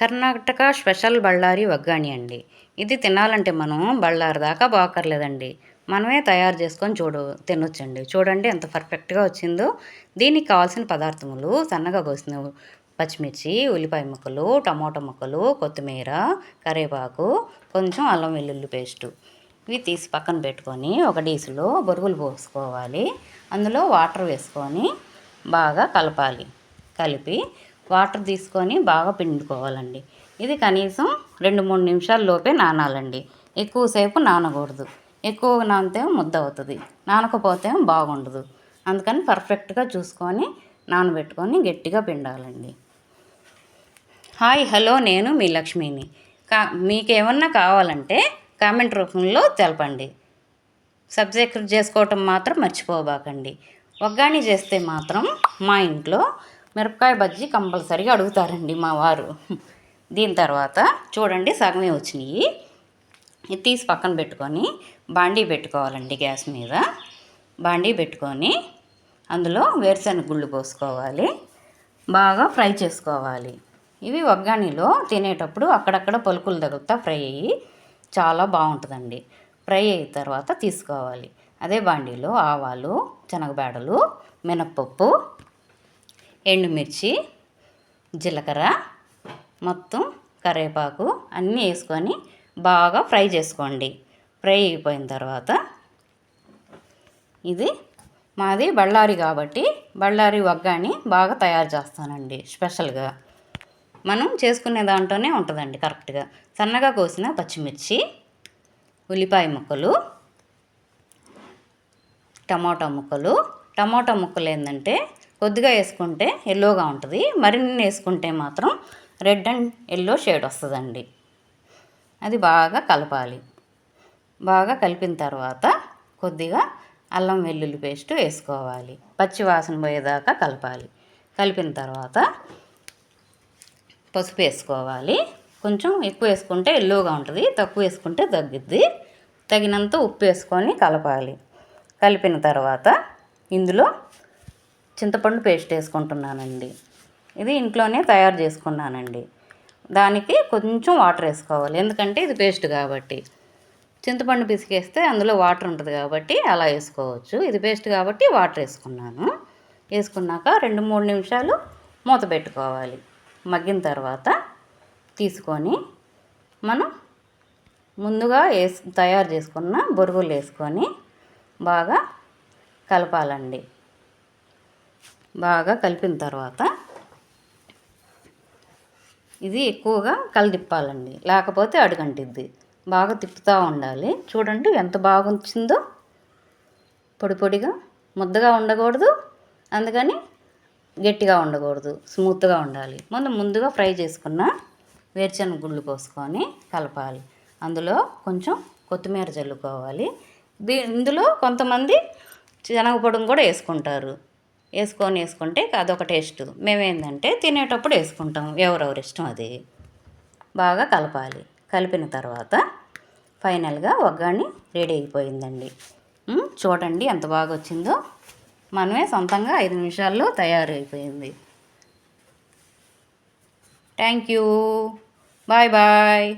Karnataka special Ballari vaggani అండి. ఇది తినాలంటే మనం బళ్ళారి దాకా పోక్కర్లేదండి. మనమే తయారు చేసుకొని తినొచ్చండి. చూడండి ఎంత పర్ఫెక్ట్గా వచ్చిందో. దీనికి కావాల్సిన పదార్థములు సన్నగా కోసిన పచ్చిమిర్చి, ఉల్లిపాయ ముక్కలు, టమోటా ముక్కలు, కొత్తిమీర, కరివేపాకు, కొంచెం అల్లం వెల్లుల్లి పేస్టు. ఇవి తీసి పక్కన పెట్టుకొని ఒక డీసులో బొరుగులు పోసుకోవాలి. అందులో వాటర్ వేసుకొని బాగా కలపాలి. కలిపి వాటర్ తీసుకొని బాగా పిండుకోవాలండి. ఇది కనీసం 2-3 నిమిషాల లోపే నానాలండి. ఎక్కువసేపు నానకూడదు. ఎక్కువ నానితే ముద్ద అవుతుంది, నానకపోతే బాగుండదు. అందుకని పర్ఫెక్ట్గా చూసుకొని నానబెట్టుకొని గట్టిగా పిండాలండి. హాయ్ హలో, నేను మీ లక్ష్మిని. మీకేమన్నా కావాలంటే కామెంట్ రూపంలో తెలపండి. సబ్స్క్రైబ్ చేసుకోవటం మాత్రం మర్చిపోబాకండి. వగ్గాని చేస్తే మాత్రం మా ఇంట్లో మిరపకాయ బజ్జీ కంపల్సరీగా అడుగుతారండి మా వారు. దీని తర్వాత చూడండి సగమే వచ్చినాయి. ఇది తీసి పక్కన పెట్టుకొని బాండీ పెట్టుకోవాలండి. గ్యాస్ మీద బాండీ పెట్టుకొని అందులో వేరుశనగ గుళ్ళు పోసుకోవాలి. బాగా ఫ్రై చేసుకోవాలి. ఇవి వగ్గానిలో తినేటప్పుడు అక్కడక్కడ పలుకులు తగులుతా ఫ్రై అయ్యి చాలా బాగుంటుందండి. ఫ్రై అయిన తర్వాత తీసుకోవాలి. అదే బాండీలో ఆవాలు, శనగబేడలు, మినప్పప్పు, ఎండుమిర్చి, జీలకర్ర, మొత్తం కరివేపాకు అన్నీ వేసుకొని బాగా ఫ్రై చేసుకోండి. ఫ్రై అయిపోయిన తర్వాత ఇది మాది బళ్ళారి కాబట్టి బళ్ళారి వగ్గాని బాగా తయారు చేస్తానండి. స్పెషల్గా మనం చేసుకునే దాంట్లోనే ఉంటుందండి. కరెక్ట్గా సన్నగా కోసిన పచ్చిమిర్చి, ఉల్లిపాయ ముక్కలు, టమోటా ముక్కలు ఏంటంటే కొద్దిగా వేసుకుంటే ఎల్లోగా ఉంటుంది. మరిన్ని వేసుకుంటే మాత్రం రెడ్ అండ్ ఎల్లో షేడ్ వస్తుందండి. అది బాగా కలపాలి. బాగా కలిపిన తర్వాత కొద్దిగా అల్లం వెల్లుల్లి పేస్ట్ వేసుకోవాలి. పచ్చి వాసన పోయేదాకా కలపాలి. కలిపిన తర్వాత పసుపు వేసుకోవాలి. కొంచెం ఎక్కువ వేసుకుంటే ఎల్లోగా ఉంటుంది, తక్కువ వేసుకుంటే తగ్గుద్ది. తగినంత ఉప్పు వేసుకొని కలపాలి. కలిపిన తర్వాత ఇందులో చింతపండు పేస్ట్ వేసుకుంటున్నానండి. ఇది ఇంట్లోనే తయారు చేసుకున్నానండి. దానికి కొంచెం వాటర్ వేసుకోవాలి, ఎందుకంటే ఇది పేస్ట్ కాబట్టి. చింతపండు పిసికేస్తే అందులో వాటర్ ఉంటుంది కాబట్టి అలా వేసుకోవచ్చు. ఇది పేస్ట్ కాబట్టి వాటర్ వేసుకున్నాను. వేసుకున్నాక 2-3 నిమిషాలు మూత పెట్టుకోవాలి. మగ్గిన తర్వాత తీసుకొని మనం ముందుగా తయారు చేసుకున్న బొరుగులు వేసుకొని బాగా కలపాలండి. బాగా కలిపిన తర్వాత ఇది ఎక్కువగా కలదిప్పాలండి, లేకపోతే అడుగంటిద్ది. బాగా తిప్పుతూ ఉండాలి. చూడండి ఎంత బాగా వచ్చిందో. పొడి పొడిగా ముద్దగా ఉండకూడదు, అందుకని గట్టిగా ఉండకూడదు, స్మూత్గా ఉండాలి. ముందుగా ఫ్రై చేసుకున్న వేరుశనగ గుళ్ళు పోసుకొని కలపాలి. అందులో కొంచెం కొత్తిమీర చల్లుకోవాలి. ఇందులో కొంతమంది శనగపొడిని కూడా వేసుకుంటారు. వేసుకుంటే అదొక టేస్ట్. మేమేంటంటే తినేటప్పుడు వేసుకుంటాం, ఎవరెవరి ఇష్టం అది. బాగా కలపాలి. కలిపిన తర్వాత ఫైనల్గా వగ్గాని రెడీ అయిపోయిందండి. చూడండి ఎంత బాగా వచ్చిందో. మనమే సొంతంగా 5 నిమిషాల్లో తయారైపోయింది. Thank you. Bye bye.